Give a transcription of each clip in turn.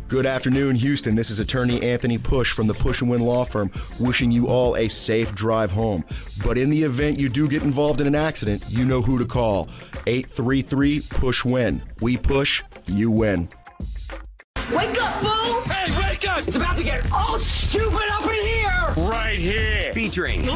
Good afternoon, Houston. This is attorney Anthony Push from the Push & Win Law Firm, wishing you all a safe drive home. But in the event you do get involved in an accident, you know who to call. 833-PUSH-WIN. We push, you win. Wake up, fool! Hey, wake up! It's about to get all stupid up in here! Right here. Featuring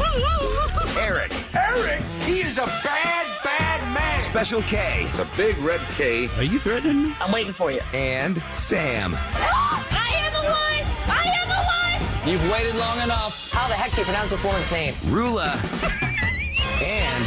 Eric. Eric, he is a bad, bad man. Special K. The big red K. Are you threatening me? I'm waiting for you. And Sam. I am a wuss! I am a wuss! You've waited long enough. How the heck do you pronounce this woman's name? Roula. And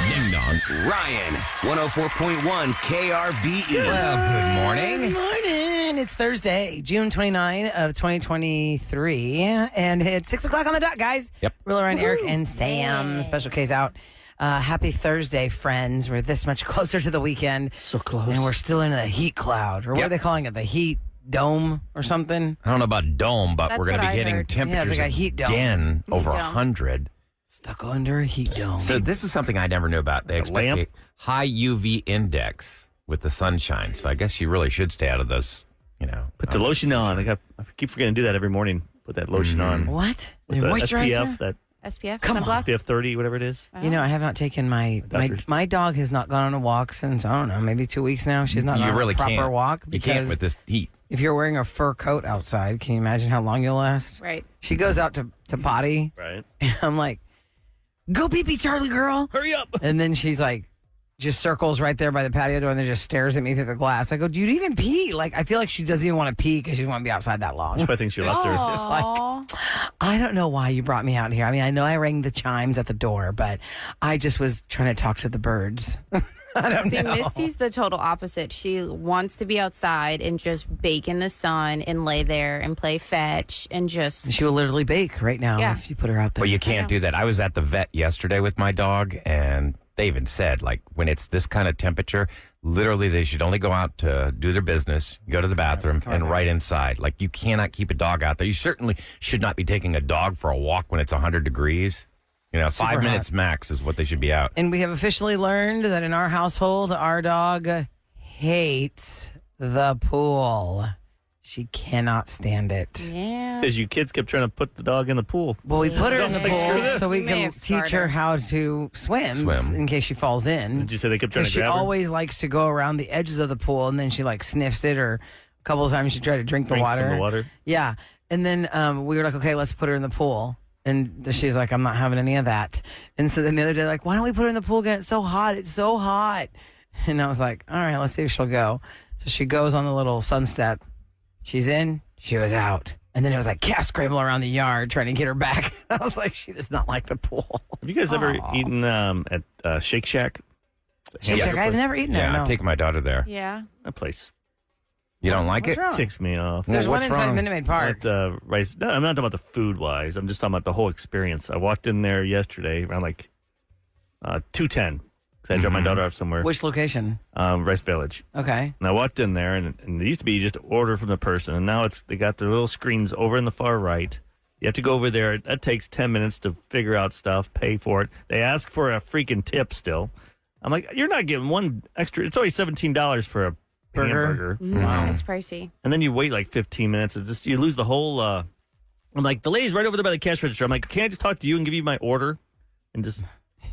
Ding Dong. Ryan. 104.1 KRBE. Well, good morning. Good morning. It's Thursday, June 29 of 2023. And it's 6 o'clock on the dot, guys. Yep. Rilla, Ryan, Eric, and Sam. Special K's out. Happy Thursday, friends. We're this much closer to the weekend. So close. And we're still in the heat cloud. Or what are they calling it? The heat dome or something? I don't know about dome, but That's we're going to what be I hitting heard. temperatures Yeah, it's like a heat dome. again over dome. 100. Stuck under a heat dome. So this is something I never knew about. They expect lamp? a high UV index with the sunshine. So I guess you really should stay out of those, Put the lotion on. I keep forgetting to do that every morning. Put that lotion on. What? With Your the moisturizer? SPF, that SPF? Come on. sunblock? SPF 30, whatever it is. You know, I have not taken my dog has not gone on a walk since, I don't know, maybe 2 weeks now. She's not You gone really on a proper can't. walk. You Because can't with this heat. if you're wearing a fur coat outside, can you imagine how long you'll last? Right. She goes out to potty, Right. and I'm like, go pee-pee, Charlie girl. Hurry up. And then she's like, just circles right there by the patio door and then just stares at me through the glass. I go, do you even pee? Like, I feel like she doesn't even want to pee because she doesn't want to be outside that long. I think she left her. It's like, I don't know why you brought me out here. I mean, I know I rang the chimes at the door, but I just was trying to talk to the birds. I don't See, know. Misty's the total opposite. She wants to be outside and just bake in the sun and lay there and play fetch and just. She will literally bake right now Yeah. if you put her out there. Well, you can't do that. I was at the vet yesterday with my dog, and they even said, like, when it's this kind of temperature, literally they should only go out to do their business, go to the bathroom, and right inside. Like, you cannot keep a dog out there. You certainly should not be taking a dog for a walk when it's 100 degrees. 5 Super minutes hot. max is what they should be out. And we have officially learned that in our household, our dog hates the pool. She cannot stand it. Yeah. Because you kids kept trying to put the dog in the pool. Well, we put her in the Like, screw pool this. so we You may can have teach her started. how to swim in case she falls in. Did you say they kept trying Because to she grab her? always likes to go around the edges of the pool and then she like sniffs it, or a couple of times she tried to drink the Drink water. from the water? Yeah. And then we were like, okay, let's put her in the pool. And she's like, I'm not having any of that. And so then the other day, like, why don't we put her in the pool again? It's so hot. It's so hot. And I was like, all right, let's see if she'll go. So she goes on the little sun step. She's in. She was out. And then it was like cat scramble around the yard trying to get her back. I was like, she does not like the pool. Have you guys ever eaten at Shake Shack? Shake Yes. Shack, I've never eaten there. Yeah, No. I'm taking my daughter there. Yeah. That place You don't like What's it? wrong? ticks me off. There's one what's inside wrong? Minute Maid Park. At, rice. No, I'm not talking about the food wise. I'm just talking about the whole experience. I walked in there yesterday around like 2:10 because I dropped my daughter off somewhere. Which location? Rice Village. Okay. And I walked in there, and it used to be you just order from the person, and now they got the little screens over in the far right. You have to go over there. That takes 10 minutes to figure out stuff, pay for it. They ask for a freaking tip still. I'm like, you're not getting one extra. It's only $17 for a hamburger. Wow. That's pricey. And then you wait like 15 minutes. It's just, you lose the whole. I'm like, the lady's right over there by the cash register. I'm like, can I just talk to you and give you my order? And just.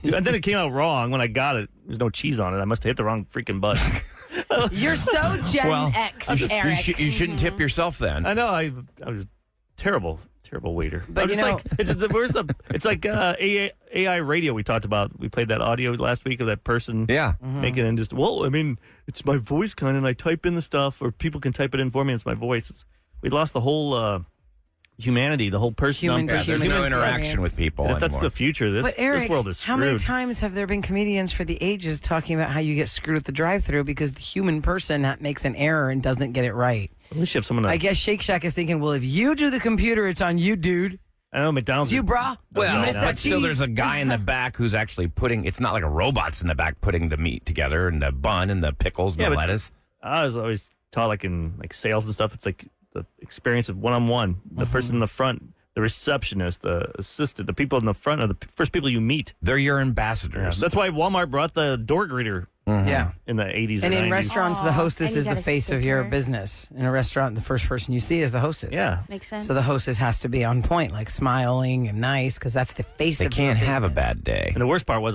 And then it came out wrong when I got it. There's no cheese on it. I must have hit the wrong freaking button. You're so Gen X, Eric. You shouldn't tip yourself then. I know. I was terrible waiter. But I'm you just know- like, where's the? It's like AI radio we talked about. We played that audio last week of that person. Yeah. Making it and just, well, I mean, it's my voice kind of, and I type in the stuff, or people can type it in for me. It's my voice. We lost the whole humanity, the whole person. Human to There's human no experience. interaction with people If that's anymore. the future, But Eric, this world is screwed. how many times have there been comedians for the ages talking about how you get screwed at the drive-thru because the human person makes an error and doesn't get it right? At least you have someone. I guess Shake Shack is thinking, well, if you do the computer, it's on you, dude. I know McDonald's. It's you, brah. Well, You missed that but still, cheese. there's a guy in the back who's actually putting. It's not like a robot's in the back putting the meat together and the bun and the pickles and Yeah, the but lettuce. I was always taught, like in like sales and stuff, it's like the experience of one-on-one. The person in the front the receptionist, the assistant, the people in the front are the first people you meet. They're your Yeah. ambassadors. That's why Walmart brought the door greeter Yeah. in the 80s And or 90s. in restaurants, the hostess and you is the got a face of your sticker. business. In a restaurant, the first person you see is the hostess. Yeah. Makes sense. So the hostess has to be on point, like smiling and nice, because that's the face They of your can't have a business. bad day. And the worst part was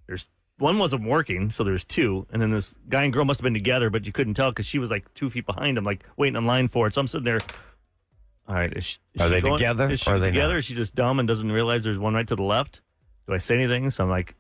there's one wasn't working, so there's two, and then this guy and girl must have been together, but you couldn't tell because she was like 2 feet behind him, like waiting in line for it. So I'm sitting there. All right, is Are she they going- together, Is she or are they together? not? Or is she just dumb and doesn't realize there's one right to the left? Do I say anything? So I'm like,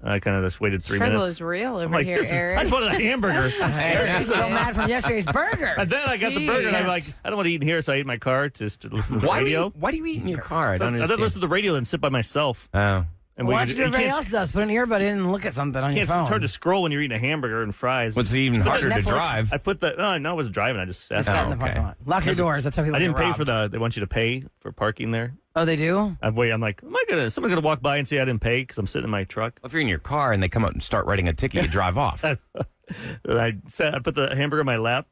I kind of just waited 3 Struggle minutes. is real over I'm like, here, this is, Eric. I just wanted a hamburger. Eric's so mad from yesterday's burger. And then I got the burger, and I'm like, Jeez. I don't want to eat in here, so I ate in my car just to listen to the Why do radio. you eat in your car? I don't I understand. didn't listen to the radio and sit by myself. Oh. And Why we don't you do what everybody can't- else does? Put an earbud in and look at something on your phone. It's hard to scroll when you're eating a hamburger and fries. What's even harder to Netflix? drive? I put the no, I wasn't driving. I just sat Just sat down. in the parking okay. lot. Lock your doors. That's how people I didn't get pay for robbed. they want you to pay for parking there. Oh, they do? I'm like, someone gonna walk by and say I didn't pay because I'm sitting in my truck? If you're in your car and they come up and start writing a ticket, you drive off. And I put the hamburger in my lap,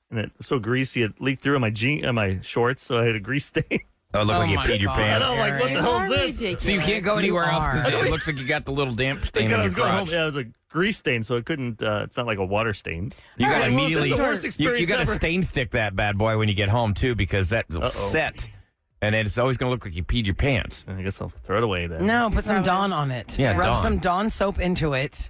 and it was so greasy it leaked through my shorts, so I had a grease stain. Oh, look like you my peed your God. pants. I know, like, what the hell is this? Ridiculous. So you can't go anywhere else because are. it looks like you got the little damp stain I on your was going home. crotch. Yeah, it was a grease stain, so it couldn't. It's not like a water stain. You got to Well, this is immediately the worst you experience got to ever. stain stick that bad boy when you get home too because that's set, and it's always going to look like you peed your pants. I guess I'll throw it away then. No, put some Dawn on it. Yeah, Rub Dawn. some Dawn soap into it,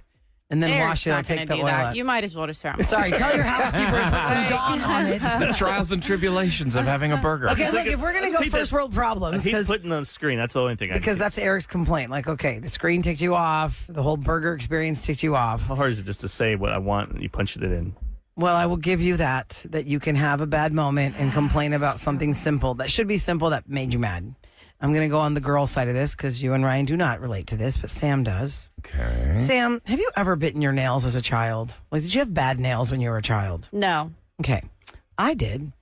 and then Eric's wash it. not I'll take gonna the do oil that. out. You might as well just throw 'em. Sorry, tell your housekeeper to put some Dawn on it. The trials and tribulations of having a burger. Okay, look, if we're going to go hate first that- world I problems, hate because putting on the screen. That's the only thing. that's Eric's complaint. Like, okay, the screen ticked you off. The whole burger experience ticked you off. How hard is it just to say what I want and you punch it in? Well, I will give you that you can have a bad moment and complain about something simple that should be simple that made you mad. I'm going to go on the girl side of this because you and Ryan do not relate to this, but Sam does. Okay. Sam, have you ever bitten your nails as a child? Like, did you have bad nails when you were a child? No. Okay, I did.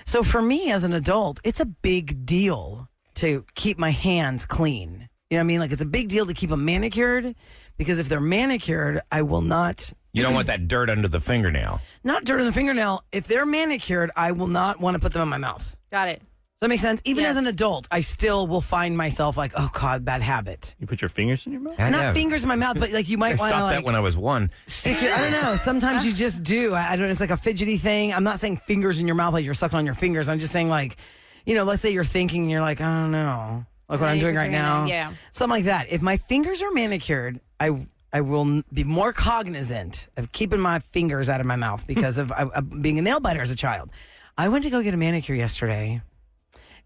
So for me as an adult, it's a big deal to keep my hands clean. You know what I mean? Like, it's a big deal to keep them manicured because if they're manicured, I will not. You don't want that dirt under the fingernail. Not dirt on the fingernail. If they're manicured, I will not want to put them in my mouth. Got it. Does that make sense? Even Yes. as an adult, I still will find myself like, oh God, bad habit. You put your fingers in your mouth? Not fingers in my mouth, but like you I might want to stopped like that when I was 1. stick your, I don't know. Sometimes you just do. I don't know. It's like a fidgety thing. I'm not saying fingers in your mouth like you're sucking on your fingers. I'm just saying like, let's say you're thinking and you're like, I don't know. Like what Yeah, I'm you doing put right your hand now. in, yeah. Something like that. If my fingers are manicured, I will be more cognizant of keeping my fingers out of my mouth because of being a nail biter as a child. I went to go get a manicure yesterday.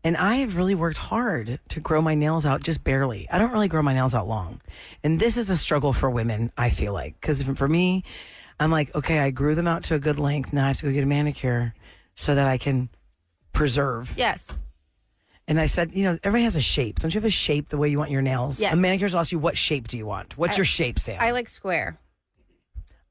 And I have really worked hard to grow my nails out just barely. I don't really grow my nails out long. And this is a struggle for women, I feel like. Because for me, I'm like, okay, I grew them out to a good length. Now I have to go get a manicure so that I can preserve. Yes. And I said, everybody has a shape. Don't you have a shape the way you want your nails? Yes. A manicurist will ask you, what shape do you want? What's your shape, Sam? I like square.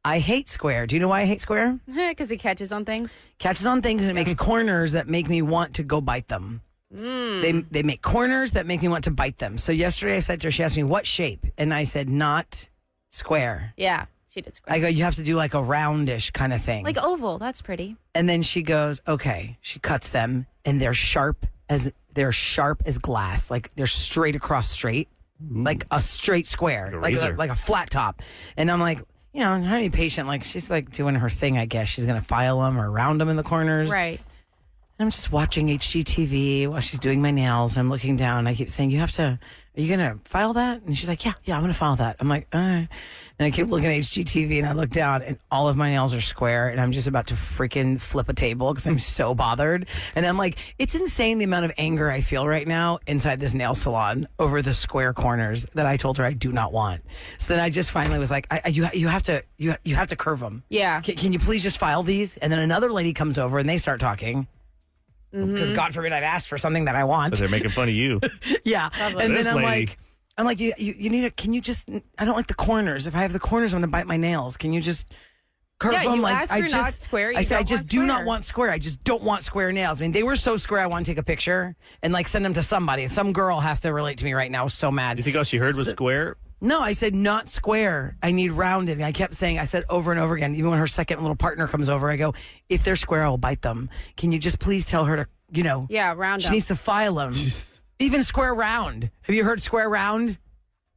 I hate square. Do you know why I hate square? Because it catches on things. Catches on things and it makes corners that make me want to go bite them. They make corners that make me want to bite them. So yesterday I said to her, she asked me what shape, and I said not square. Yeah, she did square. I go, you have to do like a roundish kind of thing. Like oval. That's pretty. And then she goes, okay. She cuts them, and they're sharp as glass. Like they're straight across straight, like a straight square, like razor. like a flat top. And I'm like, how many patient? Like she's like doing her thing. I guess she's gonna file them or round them in the corners. Right. I'm just watching HGTV while she's doing my nails. I'm looking down. And I keep saying, are you going to file that? And she's like, yeah, I'm going to file that. I'm like, And I keep looking at HGTV and I look down and all of my nails are square and I'm just about to freaking flip a table because I'm so bothered. And I'm like, it's insane the amount of anger I feel right now inside this nail salon over the square corners that I told her I do not want. So then I just finally was like, you have to curve them. Yeah. Can you please just file these? And then another lady comes over and they start talking. Because God forbid I've asked for something that I want. But they're making fun of you. Yeah. And This then lady. I'm like, you need can you just, I don't like the corners. If I have the corners, I'm going to bite my nails. Can you just curve Yeah, them? you Like, asked for not square, you I said, I don't just want do not square. want square. I just don't want square nails. I mean, they were so square, I want to take a picture and like send them to somebody. Some girl has to relate to me right now. I was so mad. You think all she heard was square? No, I said not square. I need rounded. And I kept saying, I said over and over again, even when her second little partner comes over, I go, if they're square, I will bite them. Can you just please tell her to, Yeah, round she up. needs to file them. Even square round. Have you heard square round?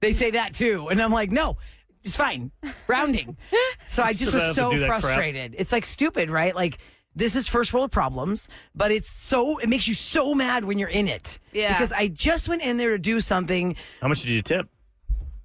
They say that too. And I'm like, no, it's fine. Rounding. So I just was so frustrated. It's like stupid, right? Like, this is first world problems, but it makes you so mad when you're in it. Yeah. Because I just went in there to do something. How much did you tip?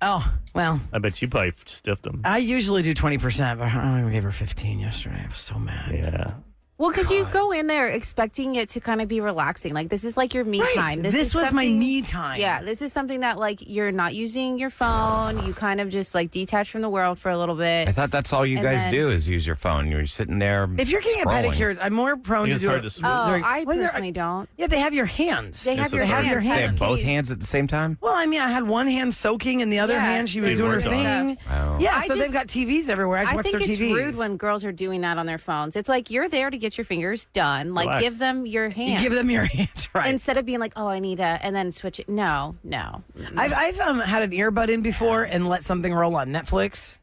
Oh, well. I bet you probably stiffed them. I usually do 20%, but I gave her 15 yesterday. I was so mad. Yeah. Well, because you go in there expecting it to kind of be relaxing. Like, this is like your me time. This was my me time. Yeah, this is something that, like, you're not using your phone. You kind of just, like, detach from the world for a little bit. I thought that's all you guys do is use your phone. You're sitting there. If you're getting scrolling. a pedicure, I'm more prone to do it. I personally don't. Yeah, they have your hands. They have your hands. They have both hands at the same time? Well, I mean, I had one hand soaking and the other hand she was doing her thing. Wow. Yeah, so they've got TVs everywhere. I just watch their TVs. I think it's rude when girls are doing that on their phones. It's like, you're there to get your fingers done. Like, Relax. give them your hands. You give them your hands, right? Instead of being like, oh, I need and then switch it. No. I've had an earbud in before and let something roll on Netflix,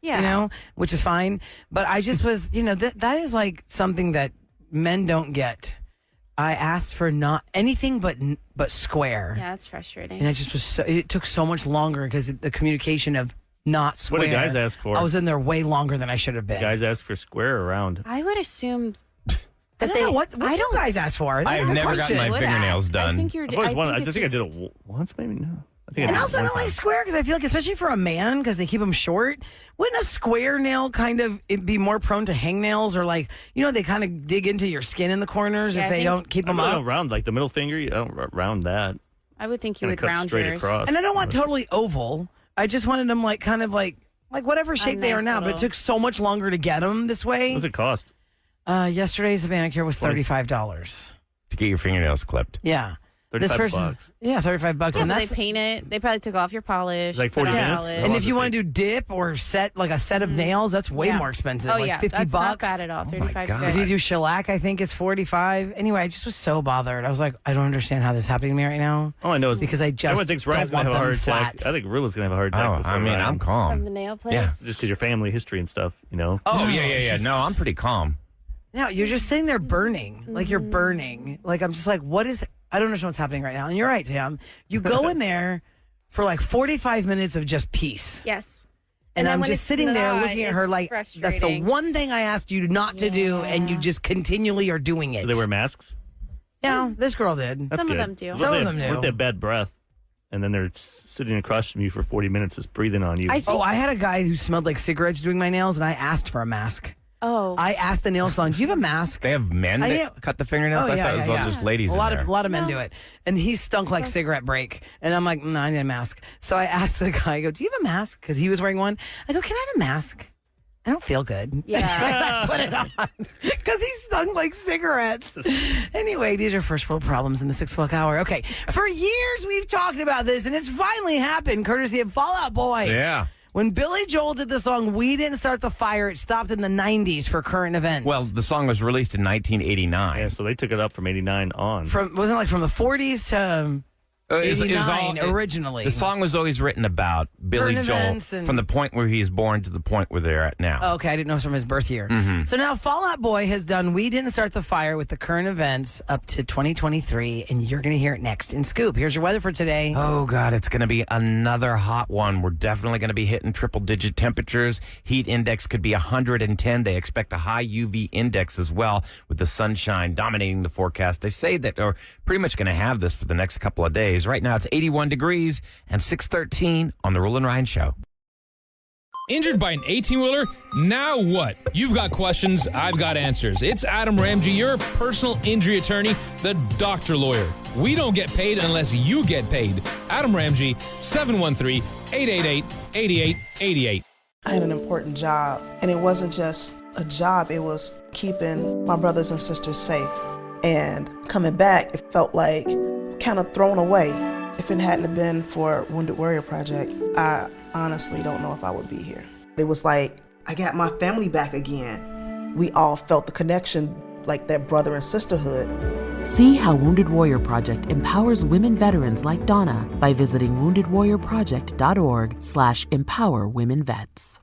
which is fine. But I just was, that is like something that men don't get. I asked for not anything but square. Yeah, it's frustrating. And it just was it took so much longer because the communication of not square. What do guys ask for? I was in there way longer than I should have been. Guys ask for square or round. I would assume... I don't know. What do you guys ask for? I have never gotten my fingernails done. I think you're. I think I did it once, maybe. No. And also, I don't like square because I feel like, especially for a man, because they keep them short, wouldn't a square nail kind of be more prone to hangnails or like, they kind of dig into your skin in the corners if they don't keep them up? Round, like the middle finger, you don't round that. I would think you would cut round straight yours. across. And I don't want totally oval. I just wanted them like kind of like whatever shape they are now, but it took so much longer to get them this way. What does it cost? Yesterday's manicure was $35 to get your fingernails clipped. Yeah. $35. Yeah, $35. Yeah, and they paint it. They probably took off your polish. Like 40 minutes. And if you want to do dip or set a set of nails, that's way more expensive. Oh, like yeah. $50. That's not bad at all. 35 is God. good. If you do shellac, I think it's $45. Anyway, I just was so bothered. I was like, I don't understand how this is happening to me right now. All I know is because I just everyone thinks Ryan's don't going to want have a heart them attack. flat. I think Roula's going to have a heart attack. Oh, I mean, I'm From calm. the nail place? Yeah. Just because your family history and stuff, Oh, yeah. No, I'm pretty calm. No, you're just sitting there burning. Like you're burning. Like I'm just like, I don't understand what's happening right now. And you're right, Sam. You go in there for like 45 minutes of just peace. Yes. And then I'm when just it's sitting there not, looking at her it's like, that's the frustrating. one thing I asked you not to do, and you just continually are doing it. Do they wear masks? Yeah, this girl did. That's Some of good. them do. What Some if of they- them do. What if they have bad breath? And then they're sitting across from you for 40 minutes just breathing on you. I had a guy who smelled like cigarettes doing my nails, and I asked for a mask. Oh. I asked the nail salon, do you have a mask? They have men that cut the fingernails? I thought it was all just ladies A in lot there. of men do it. And he stunk like cigarette break. And I'm like, no, I need a mask. So I asked the guy, I go, do you have a mask? Because he was wearing one. I go, can I have a mask? I don't feel good. Yeah. I put it on because he stunk like cigarettes. Anyway, these are first world problems in the 6 o'clock hour. Okay. For years, we've talked about this, and it's finally happened courtesy of Fall Out Boy. Yeah. When Billy Joel did the song We Didn't Start the Fire, it stopped in the 90s for current events. Well, the song was released in 1989. Yeah, so they took it up from 89 on. Wasn't it like from the 40s to 89 originally? The song was always written about Billy Current Joel events and- from the point where he is born to the point where they're at now. Oh, okay, I didn't know it was from his birth year. So now Fall Out Boy has done We Didn't Start the Fire with the current events up to 2023, and you're going to hear it next in Scoop. Here's your weather for today. Oh, God, it's going to be another hot one. We're definitely going to be hitting triple-digit temperatures. Heat index could be 110. They expect a high UV index as well with the sunshine dominating the forecast. They say that they're pretty much going to have this for the next couple of days. Right now, it's 81 degrees and 6:13 on the Roula and Ryan Show. Injured by an 18-wheeler? Now what? You've got questions, I've got answers. It's Adam Ramsey, your personal injury attorney, the doctor lawyer. We don't get paid unless you get paid. Adam Ramsey, 713-888-8888. I had an important job, and it wasn't just a job, it was keeping my brothers and sisters safe. And coming back, it felt like kind of thrown away. If it hadn't been for Wounded Warrior Project, I honestly don't know if I would be here. It was like, I got my family back again. We all felt the connection, like that brother and sisterhood. See how Wounded Warrior Project empowers women veterans like Donna by visiting woundedwarriorproject.org/empowerwomenvets.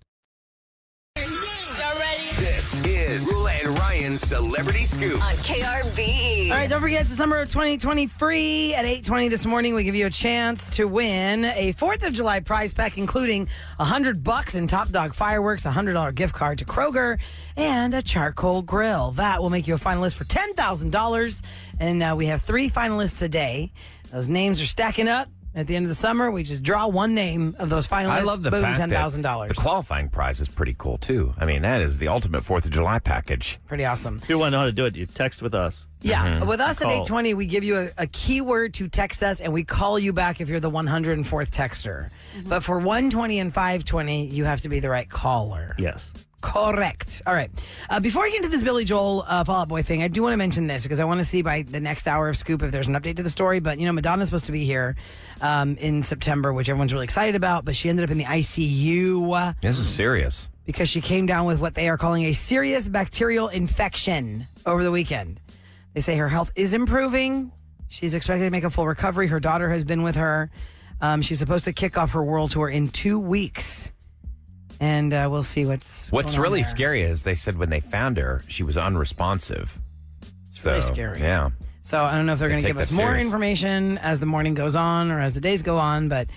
This is Roula and and Ryan's Celebrity Scoop on KRBE. All right, don't forget, it's the summer of 2020 free. At 8:20 this morning, we give you a chance to win a 4th of July prize pack, including $100 in Top Dog fireworks, a $100 gift card to Kroger, and a charcoal grill. That will make you a finalist for $10,000. And we have 3 finalists today. Those names are stacking up. At the end of the summer, we just draw one name of those finalists. I love the boom, fact $10,000. that the qualifying prize is pretty cool, too. I mean, that is the ultimate 4th of July package. Pretty awesome. If you want to know how to do it, you text with us. Yeah, with us at Call. 820, we give you a keyword to text us, and we call you back if you're the 104th texter. But for 120 and 520, you have to be the right caller. Yes. Correct. All right. Before we get into this Billy Joel Fall Out Boy thing, I do want to mention this because I want to see by the next hour of Scoop if there's an update to the story. But, you know, Madonna's supposed to be here in September, which everyone's really excited about. But she ended up in the ICU. This is serious. Because she came down with what they are calling a serious bacterial infection over the weekend. They say her health is improving. She's expected to make a full recovery. Her daughter has been with her. She's supposed to kick off her world tour in 2 weeks. And we'll see what's going on really there. scary is they said when they found her, she was unresponsive. It's really scary. Yeah. So I don't know if they're going to They give take us that more serious. information as the morning goes on or as the days go on. But,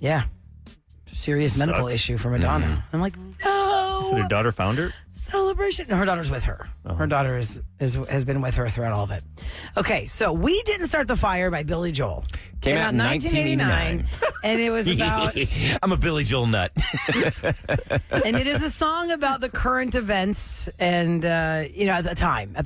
yeah, serious medical issue for Madonna. I'm like, no. So their daughter found her? Celebration. No, her daughter's with her. Oh. Her daughter has been with her throughout all of it. Okay, so We Didn't Start the Fire by Billy Joel. Came out in 1989. And it was about... I'm a Billy Joel nut. and it is a song about the current events and, at the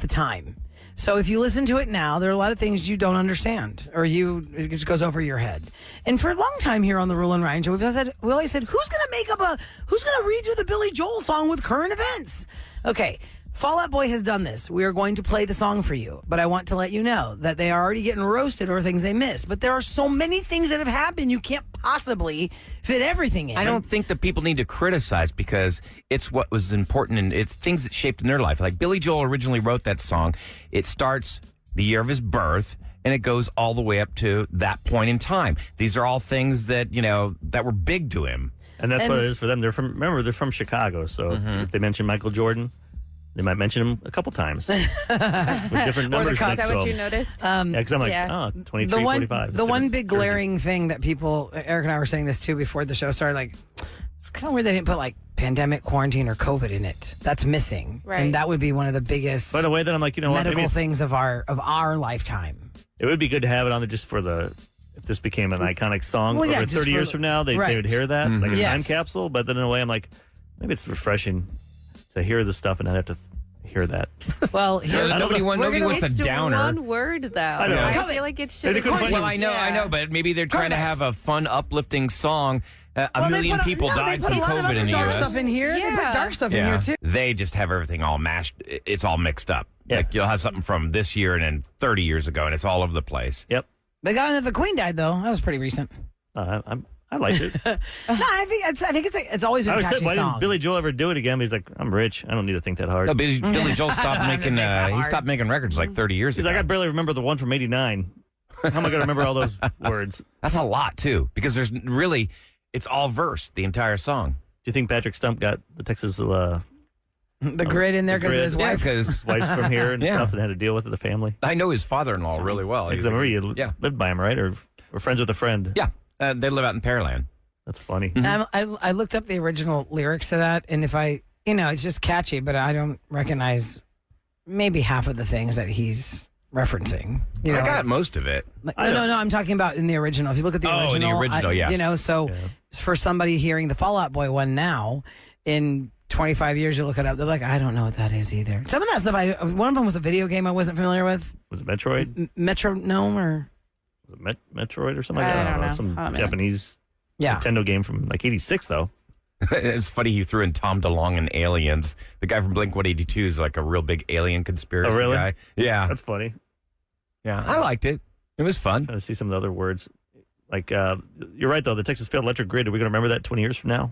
time. So if you listen to it now, there are a lot of things you don't understand or it just goes over your head. And for a long time here on the Roula and Ryan Show, we always said, who's going to redo the Billy Joel song with current events? Okay. Fall Out Boy has done this. We are going to play the song for you, but I want to let you know that they are already getting roasted or things they missed. But there are so many things that have happened, you can't possibly fit everything in. I don't think that people need to criticize because it's what was important and it's things that shaped in their life. Like Billy Joel originally wrote that song. It starts the year of his birth and it goes all the way up to that point in time. These are all things that, that were big to him. And that's what it is for them. They're from Chicago. So if they mention Michael Jordan, they might mention him a couple times with different numbers. Is that next to what him. you noticed? Yeah, because I'm like, 23, 45. The one big glaring thing that people, Eric and I were saying this too before the show started, like, it's kind of weird they didn't put like pandemic, quarantine, or COVID in it. That's missing. Right. And that would be one of the biggest By the way, that I'm like, medical things of our lifetime. It would be good to have it on there just for if this became an iconic song Well, yeah, over just 30 years from now, they would hear that, like a time capsule. But then in a way, I'm like, maybe it's refreshing to hear the stuff and not have to hear that. Well, nobody wants a downer. One word, though. I know. I feel like it should. Well, I know, but maybe they're trying to have a fun, uplifting song. A million people died from COVID in the dark U.S. stuff in here. Yeah. They put dark stuff in here too. They just have everything all mashed. It's all mixed up. Yeah. Like you'll have something from this year and then 30 years ago, and it's all over the place. Yep. They got in that the Queen died though. That was pretty recent. I liked it. No, I think it's always been I a was catchy saying, why song. didn't Billy Joel ever do it again? He's like, I'm rich. I don't need to think that hard. No, Billy Joel stopped making. He stopped making records like 30 years He's ago. like, I barely remember the one from '89. How am I going to remember all those words? That's a lot too, because there's really, it's all verse the entire song. Do you think Patrick Stump got the Texas the grid in there because of his wife? Because wife's from here and stuff and had to deal with it, the family? I know his father-in-law really well. Because I remember you lived by him, right? Or were friends with a friend? Yeah, they live out in Pearland. That's funny. I looked up the original lyrics to that, and if it's just catchy, but I don't recognize maybe half of the things that he's referencing. I got most of it. No, I'm talking about in the original. If you look at the original. in the original, so for somebody hearing the Fall Out Boy one now, in 25 years, you look it up, they're like, I don't know what that is either. Some of that stuff, one of them was a video game I wasn't familiar with. Was it Metroid? Metronome or? Was it Metroid or something? I don't know. Some Japanese Nintendo game from like 86, though. It's funny he threw in Tom DeLonge and Aliens. The guy from Blink-182 is like a real big alien conspiracy guy. Yeah. That's funny. Yeah, I liked it. It was fun. I see some of the other words. Like, you're right, though. The Texas failed electric grid. Are we going to remember that 20 years from now?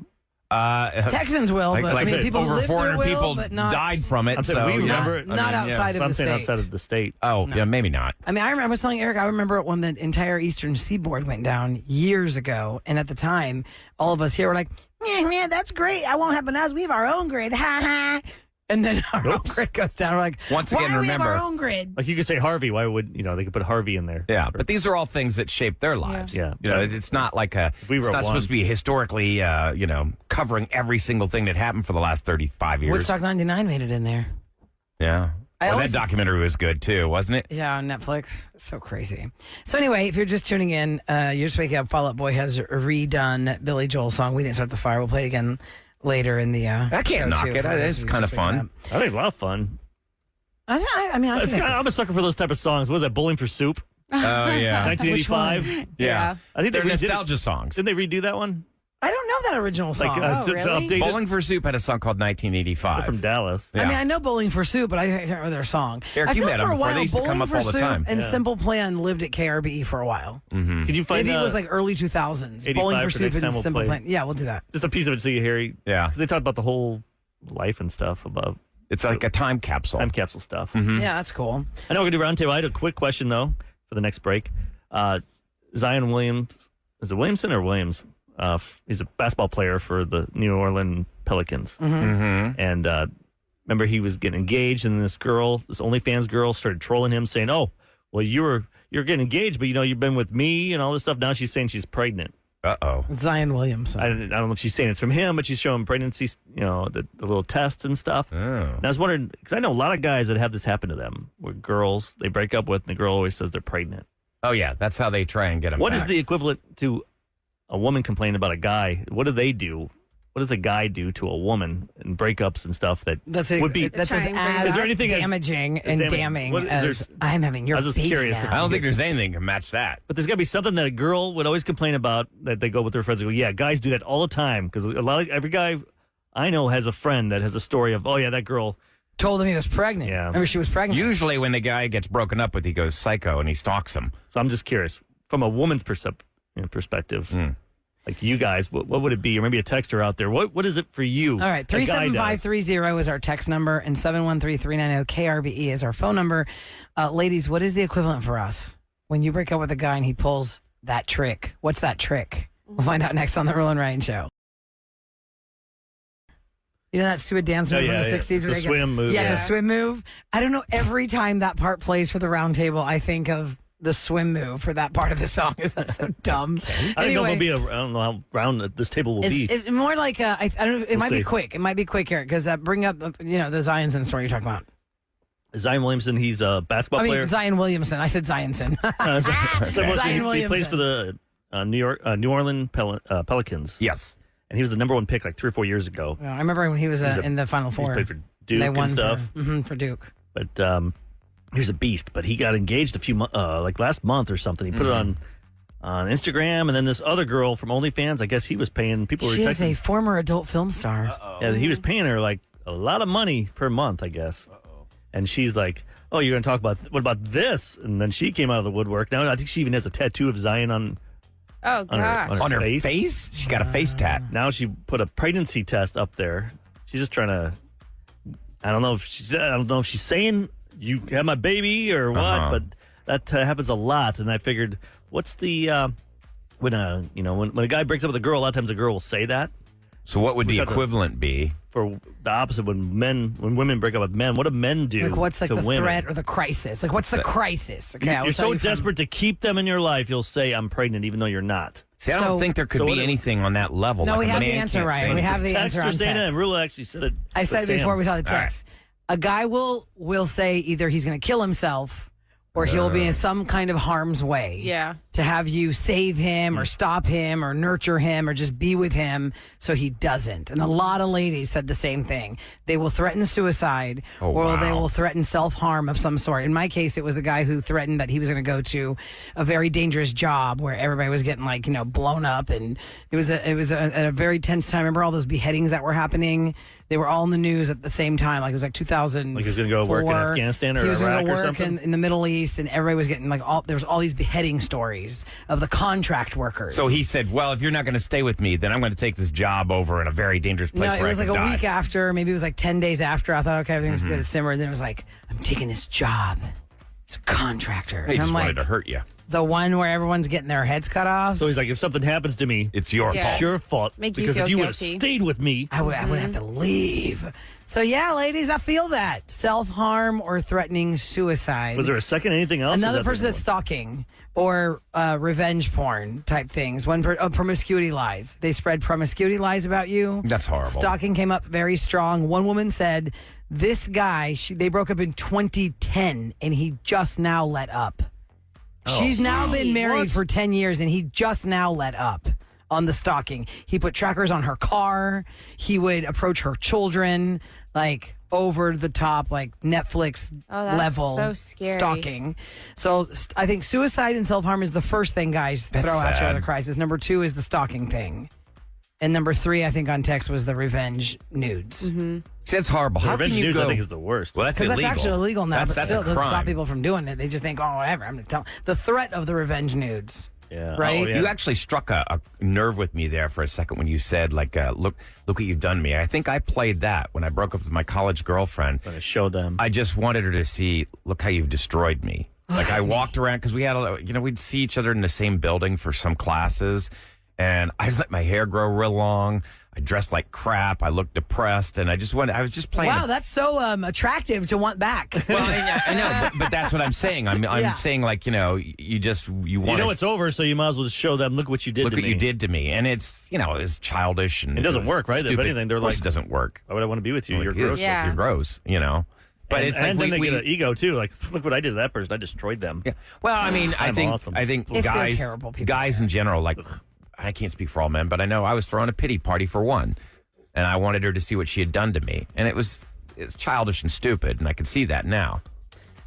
Texans will, but people over who live 400 there will, people but not, died from it. I'm saying we remember it. Not outside of I'm the saying state. outside of the state. Oh, yeah, maybe not. I mean, I was telling Eric, I remember it when the entire eastern seaboard went down years ago. And at the time, all of us here were like, yeah, that's great. I won't happen to us. We have our own grid. Ha ha. And then our own grid goes down. We're like, Once why again, do we have remember- our own grid? Like you could say Harvey. Why would they could put Harvey in there? Yeah, but these are all things that shape their lives. Yeah. You know, it's not like we it's wrote not supposed to be historically, covering every single thing that happened for the last 35 years. Woodstock 99 made it in there. Yeah. Well, always- that documentary was good too, wasn't it? Yeah, on Netflix. So crazy. So anyway, if you're just tuning in, you're just waking up. Fall Out Boy has a redone Billy Joel song. We Didn't Start the Fire. We'll play it again later in the. I can't knock it. It's kind of fun. I think a lot of fun. I think I'm a sucker for those type of songs. What was that? Bowling for Soup? Oh yeah, 1985. Yeah. I think they're they redid nostalgia songs. Didn't they redo that one? I don't know that original song. Like to update Bowling for Soup had a song called 1985. They're from Dallas. Yeah. I mean, I know Bowling for Soup, but I can't remember their song. Eric, I you feel met like for them a before. while, They used to come Bowling up for all the Soup time. and Yeah. Simple Plan lived at KRBE for a while. Could you find Maybe it was like early 2000s. Bowling 85 for for Soup next and time we'll Simple play. Plan. Yeah, we'll do that. just a piece of it so you hear? Yeah. Because they talked about the whole life and stuff about It's like a time capsule. time capsule stuff. Yeah, that's cool. I know we're going to do roundtable. I had a quick question, though, for the next break. Zion Williams, is it Williamson or Williams? He's a basketball player for the New Orleans Pelicans. And remember, he was getting engaged, and this OnlyFans girl, started trolling him, saying, "Oh, well, you're getting engaged, but you've been with me and all this stuff." Now she's saying she's pregnant. Uh-oh. Zion Williamson. I don't know if she's saying it's from him, but she's showing pregnancy, the little tests and stuff. Oh. And I was wondering, because I know a lot of guys that have this happen to them, where girls, they break up with, and the girl always says they're pregnant. Oh, yeah. That's how they try and get them What back. is the equivalent to a woman complaining about a guy? What do they do? What does a guy do to a woman in breakups and stuff that would be? That's Trying as Is there anything damaging as and damaging? damning What is as there- I'm having your I was just baby curious. now. I don't think there's anything that can match that. But there's got to be something that a girl would always complain about, that they go with their friends and go, yeah, guys do that all the time. Because every guy I know has a friend that has a story of, oh, yeah, that girl. Told him he was pregnant. Yeah. Or she was pregnant. Usually when the guy gets broken up with, he goes psycho and he stalks him. So I'm just curious, from a woman's perspective, like you guys, what would it be? Or maybe a texter out there. What is it for you? All right, a guy does? 37530 is our text number, and 713-390-KRBE is our phone number. Ladies, what is the equivalent for us when you break up with a guy and he pulls that trick? What's that trick? We'll find out next on the Roula and Ryan Show. You know that stupid dance move from the 60s? The where they go- swim move. Yeah, the swim move. I don't know. Every time that part plays for the round table, I think of the swim move for that part of the song. Is that so dumb? I don't know how round this table will be. It's more like I don't know. It might see. be quick. It might be quick, Eric, because bring up the Zionson story you're talking about. Zion Williamson, he's a basketball I mean player. Zion Williamson. I said Zionson. Zion Williamson. He plays for the New Orleans Pelicans. Yes. And he was the number one pick like 3 or 4 years ago. I remember when he was in the Final Four. He played for Duke They won and stuff. for Duke. But he's a beast. But he got engaged a few like last month or something. He put it on Instagram, and then this other girl from OnlyFans, I guess he was paying people. She is a former adult film star. Yeah, he was paying her like a lot of money per month, I guess. And she's like, "Oh, you're going to talk about what about this?" And then she came out of the woodwork. Now I think she even has a tattoo of Zion on gosh. On her face? She got a face tat. Now she put a pregnancy test up there. She's just trying to. I don't know if she's saying you have my baby or what, but that happens a lot. And I figured, what's the when a guy breaks up with a girl, a lot of times a girl will say that. So what would the equivalent be? For the opposite, when women break up with men, what do men do? Like what's like to the women? threat or the crisis? Like what's the crisis? Okay, You're so desperate to keep them in your life, you'll say, "I'm pregnant," even though you're not. See, I don't think there could be anything on that level. No, like we a have the man answer can't right. say We have anything. the answer on Text or saying it, text. and Roula actually said it. I said it before we saw the All text. A guy will say either he's going to kill himself or he'll be in some kind of harm's way. Yeah. To have you save him or stop him or nurture him or just be with him so he doesn't. And a lot of ladies said the same thing. They will threaten suicide or they will threaten self-harm of some sort. In my case, it was a guy who threatened that he was going to go to a very dangerous job where everybody was getting blown up, and it was at a very tense time. Remember all those beheadings that were happening? They were all in the news at the same time. Like it was like 2000. Like he was going to go work in Afghanistan or he was Iraq going to or work something. in the Middle East, and everybody was getting there was all these beheading stories of the contract workers. So he said, well, if you're not going to stay with me, then I'm going to take this job over in a very dangerous place No, it where was I like can a die. week after. Maybe it was like 10 days after. I thought, okay, everything was good to simmer. Then it was like, I'm taking this job. It's a contractor. He and just I'm wanted like, to hurt you. The one where everyone's getting their heads cut off. So he's like, if something happens to me, it's your Yeah. fault. It's your fault. Make you because feel if you would have guilty. stayed with me, I would have to leave. So yeah, ladies, I feel that. Self-harm or threatening suicide. was there a second anything else? Another person that's stalking or revenge porn type things. Promiscuity lies. They spread promiscuity lies about you. That's horrible. Stalking came up very strong. One woman said, this guy, they broke up in 2010 and he just now let up. She's now been married for 10 years and he just now let up on the stalking. He put trackers on her car. He would approach her children, like over the top, like Netflix level so scary. stalking. So I think suicide and self-harm is the first thing guys That's throw out you sad. at a crisis. Number 2 is the stalking thing. And number 3, I think on text was the revenge nudes. Mm-hmm. See, that's horrible. How revenge can you news, go? I think, is the worst. Well, that's Because illegal. that's actually illegal now, That's but still a doesn't crime. stop people from doing it. They just think, oh, whatever, I'm going to tell. The threat of the revenge nudes. Yeah. Right? Oh, yeah. You actually struck a nerve with me there for a second when you said, like, look what you've done to me. I think I played that when I broke up with my college girlfriend. I'm going to show them. I just wanted her to see, look how you've destroyed me. Like, I walked around because we had, we'd see each other in the same building for some classes, and I let my hair grow real long. I dressed like crap. I looked depressed, and I was just playing. Wow, that's so attractive to want back. Well, I know, but that's what I'm saying. I'm saying, like, you want you to know it's over, so you might as well just show them, look what you did look to what me. you did to me, and it's it's childish and It doesn't was work, right? If stupid. anything, they're of course like, it doesn't work. Why would I want to be with you? Like, You're ew, gross. Yeah. You're gross, But And, it's and like then we they get an ego too. Like, look what I did to that person. I destroyed them. Yeah. Well, I mean, I I'm think awesome. If they're guys, terrible people, guys in general, like, I can't speak for all men, but I know I was throwing a pity party for one, and I wanted her to see what she had done to me, and it's childish and stupid, and I can see that now.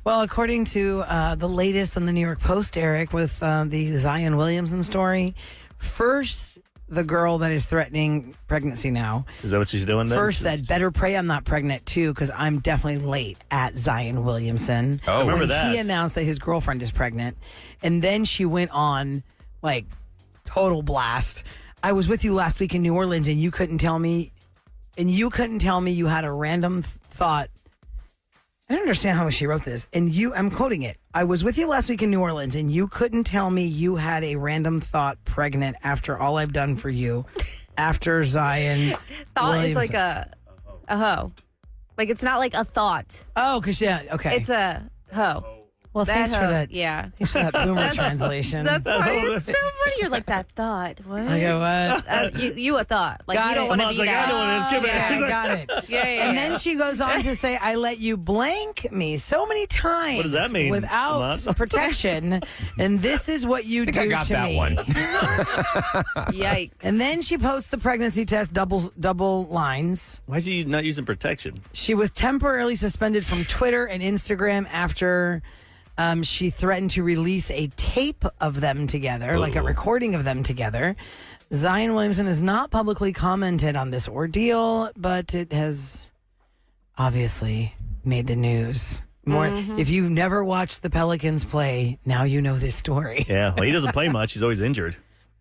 Well, according to the latest on the New York Post, Eric, with the Zion Williamson story, first, the girl that is threatening pregnancy now Is that what she's doing then? first said, better pray I'm not pregnant too, because I'm definitely late at Zion Williamson. Oh, remember when that. he announced that his girlfriend is pregnant. And then she went on, like, total blast. I was with you last week in New Orleans, and you couldn't tell me you had a random thought. I don't understand how she wrote this. And I'm quoting it. I was with you last week in New Orleans, and you couldn't tell me you had a random thought pregnant after all I've done for you. After Zion Thought Williamson. is like a hoe. Like, it's not like a thought. Oh, because, yeah, okay. It's a hoe. Well, thanks for hoe. that. Yeah. Thanks for that boomer translation. That's why it's so funny. You're like, that thought. What? Okay, what? You a thought. Like, Got you don't it. want to Mom's be like, that. I know what it is. Give it Yeah, back. I got it. Yeah. And then she goes on to say, I let you blank me so many times. What does that mean, Without Lamont? protection. And this is what you do I got to that me. one. Yikes. And then she posts the pregnancy test double lines. Why is he not using protection? She was temporarily suspended from Twitter and Instagram after she threatened to release a tape of them together, like a recording of them together. Zion Williamson has not publicly commented on this ordeal, but it has obviously made the news. More, if you've never watched the Pelicans play, now you know this story. Yeah, well, he doesn't play much. He's always injured.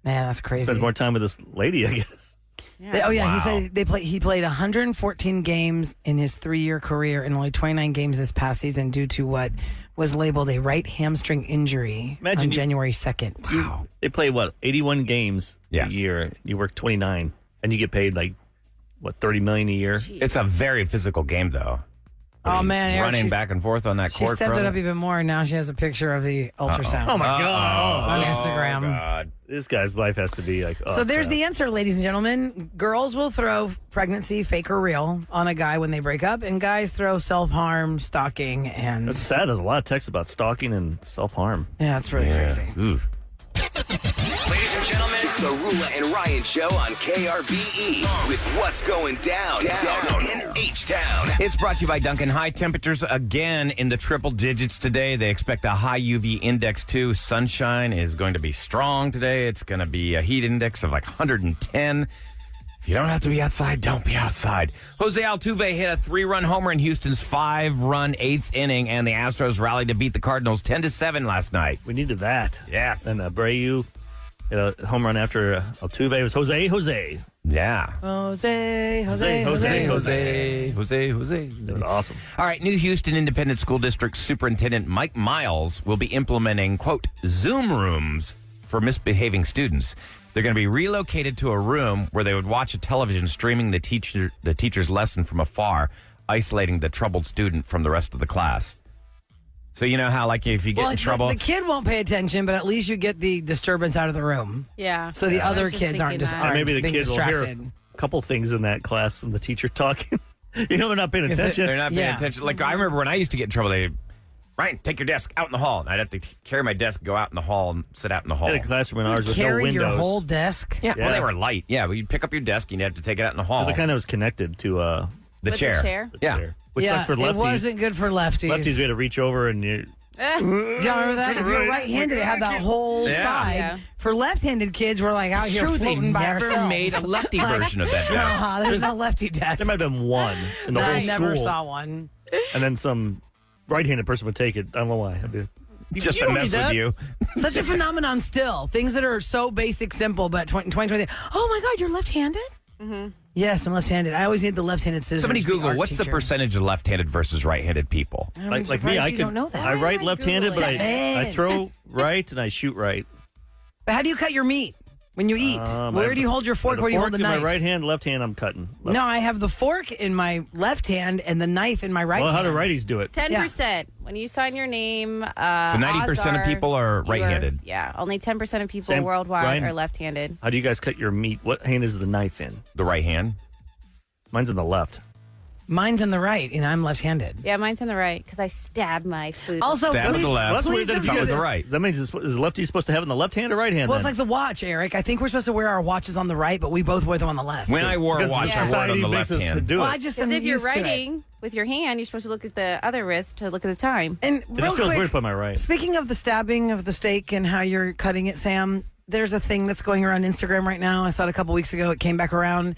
Man, that's crazy. Spends more time with this lady, I guess. Oh yeah, Wow. he said he played 114 games in his 3-year career and only 29 games this past season due to what was labeled a right hamstring injury Imagine on you- January 2nd. Wow. They play, 81 games Yes. a year. You work 29, and you get paid, $30 million a year? It's a very physical game, though. Oh man, Eric, running she- back and forth on that She court. stepped brother. it up even more. Now she has a picture of the ultrasound. Oh, my God. on Instagram. God. This guy's life has to be like, oh, So there's crap. the answer, ladies and gentlemen. Girls will throw pregnancy, fake or real, on a guy when they break up, and guys throw self-harm, stalking, and It's sad. There's a lot of texts about stalking and self-harm. yeah, it's really crazy. Ooh. Ladies and gentlemen, it's the Roula and Ryan Show on KRBE with what's going down in H-Town. It's brought to you by Duncan. High temperatures again in the triple digits today. They expect a high UV index too. Sunshine is going to be strong today. It's going to be a heat index of like 110. If you don't have to be outside, don't be outside. Jose Altuve hit a 3-run homer in Houston's 5-run 8th inning, and the Astros rallied to beat the Cardinals 10-7 last night. We needed that. Yes. And Abreu Hit a home run after Altuve. It was Jose. Yeah. Jose. It was awesome. All right, new Houston Independent School District Superintendent Mike Miles will be implementing, quote, Zoom rooms for misbehaving students. They're going to be relocated to a room where they would watch a television streaming the teacher's lesson from afar, isolating the troubled student from the rest of the class. So you know how, like, if you get in trouble... The kid won't pay attention, but at least you get the disturbance out of the room. Yeah. So the other kids aren't maybe the being kids distracted. will hear a couple things in that class from the teacher talking. They're not paying attention. They're not paying attention. Like, I remember when I used to get in trouble, Ryan, take your desk out in the hall. And I'd have to carry my desk, go out in the hall, and sit out in the hall. I had a classroom in ours with no Carry windows. your whole desk? Yeah, well, they were light. Yeah, but you'd pick up your desk, and you'd have to take it out in the hall. Because it kind of was connected to the chair. The chair. Which sucked for lefties. It wasn't good for lefties. Lefties, we had to reach over and you... Do y'all remember that? If you're right-handed, it had that whole side. Yeah. For left-handed kids, we're like out here floating by never ourselves. made a lefty version of that desk. There's no lefty desk. There might have been one in the whole I school. never saw one. And then some right-handed person would take it. I don't know why. Just to mess with you. Such a phenomenon still. Things that are so basic, simple, but 2020. Oh my God, you're left-handed? Mm-hmm. Yes, I'm left-handed. I always need the left-handed scissors. Somebody Google, what's the percentage of left-handed versus right-handed people? Like me, I don't know that. I write left-handed, but I throw right and I shoot right. But how do you cut your meat when you eat? Where do you hold your fork? Where do you hold the knife? In my right hand, left hand, I'm cutting. No, I have the fork in my left hand and the knife in my right hand. Well, how do righties do it? 10%. When you sign your name, So 90% of people are right-handed. Only 10% of people worldwide are left-handed. How do you guys cut your meat? What hand is the knife in? The right hand. Mine's in the left. Mine's in the right, and I'm left-handed. Yeah, mine's in the right because I stab my food. Also, Stab with the left. please don't do with the this. right. That means is lefty supposed to have it in the left hand or right hand? Well, then? it's like the watch, Eric. I think we're supposed to wear our watches on the right, but we both wear them on the left. When I wore a Because watch, I wore it on the left hand. Do Well, it. I just Because am if you're used to it. writing with your hand, you're supposed to look at the other wrist to look at the time. And It real just feels quick, weird to put my right. speaking of the stabbing of the steak and how you're cutting it, Sam, there's a thing that's going around Instagram right now. I saw it a couple weeks ago. It came back around.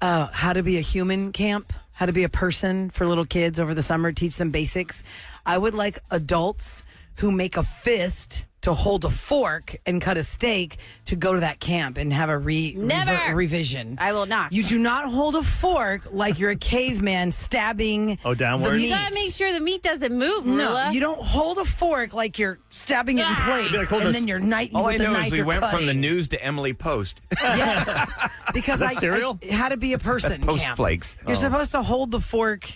How to be a human camp, how to be a person for little kids over the summer, teach them basics. I would like adults who make a fist to hold a fork and cut a steak to go to that camp and have a revision. I will not. You do not hold a fork like you're a caveman stabbing downward? the meat. You gotta make sure the meat doesn't move, No, Roula. you don't hold a fork like you're stabbing it in place, like hold and a- then you're knifing All with I the know knife is we you're went from the cutting. news to Emily Post. Yes, because Is that cereal? I had to be a person. Post camp. flakes. You're supposed to hold the fork.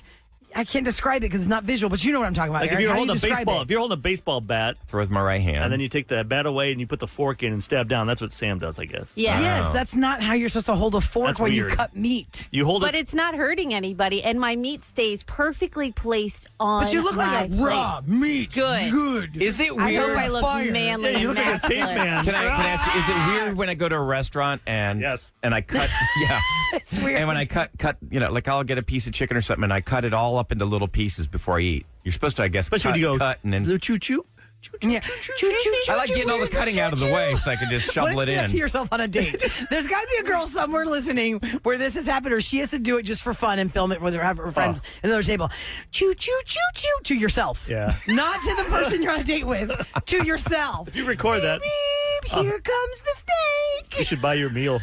I can't describe it because it's not visual, but you know what I'm talking about. Like if Eric. you're How do holding you a describe baseball, it? if you're holding a baseball bat, Throw with my right hand. and then you take the bat away and you put the fork in and stab down. That's what Sam does, I guess. Yeah. Yes, that's not how you're supposed to hold a fork That's when weird. you cut meat. You hold But it. it's not hurting anybody, and my meat stays perfectly placed on. But you look like a my raw plate. meat. Good. Is it I weird? hope I look Fire. manly Yeah, you and look like a masculine. caveman. Can I ask you, is it weird when I go to a restaurant and Yes. and I cut yeah. It's weird. And when I cut like I'll get a piece of chicken or something and I cut it all up into little pieces before I eat. You're supposed to, I guess, Especially when you go cut and then choo choo. Yeah. I like getting all the cutting out of the way so I can just What shovel if it you do that in. to yourself on a date? There's got to be a girl somewhere listening where this has happened, or she has to do it just for fun and film it with her friends at another table. Choo choo choo choo to yourself. Yeah. Not to the person you're on a date with. To yourself. You record that. Beep, here comes the steak. You should buy your meal.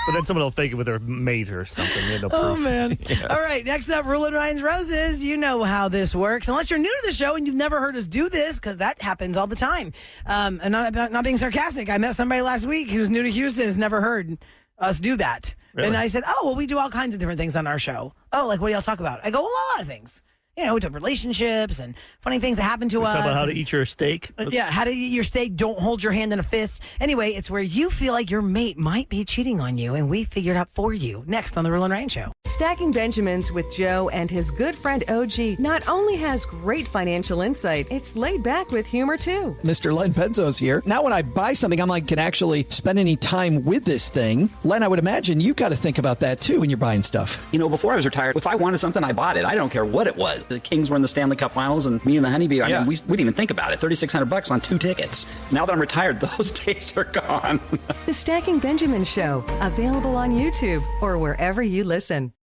But then someone will fake it with their mate or something. You have no proof. Oh, man. All right, next up, Roula and Ryan's Roses. You know how this works. Unless you're new to the show and you've never heard us do this, because that happens all the time. And not being sarcastic, I met somebody last week who's new to Houston, has never heard us do that. Really? And I said, oh, well, we do all kinds of different things on our show. Oh, like what do y'all talk about? I go, well, a lot of things. You know, we talk relationships and funny things that happen to We us. talk about how to and- eat your steak. Yeah, how to eat your steak. Don't hold your hand in a fist. Anyway, it's where you feel like your mate might be cheating on you, and we figured out for you. Next on the Roula and Ryan Show. Stacking Benjamins with Joe and his good friend OG not only has great financial insight, it's laid back with humor too. Mr. Len Penzo's here. Now when I buy something, I'm like, can actually spend any time with this thing. Len, I would imagine you've got to think about that too when you're buying stuff. You know, before I was retired, if I wanted something, I bought it. I don't care what it was. The Kings were in the Stanley Cup Finals, and me and the Honeybee, I mean, we didn't even think about it. $3,600 on 2 tickets. Now that I'm retired, those days are gone. The Stacking Benjamin Show, available on YouTube or wherever you listen.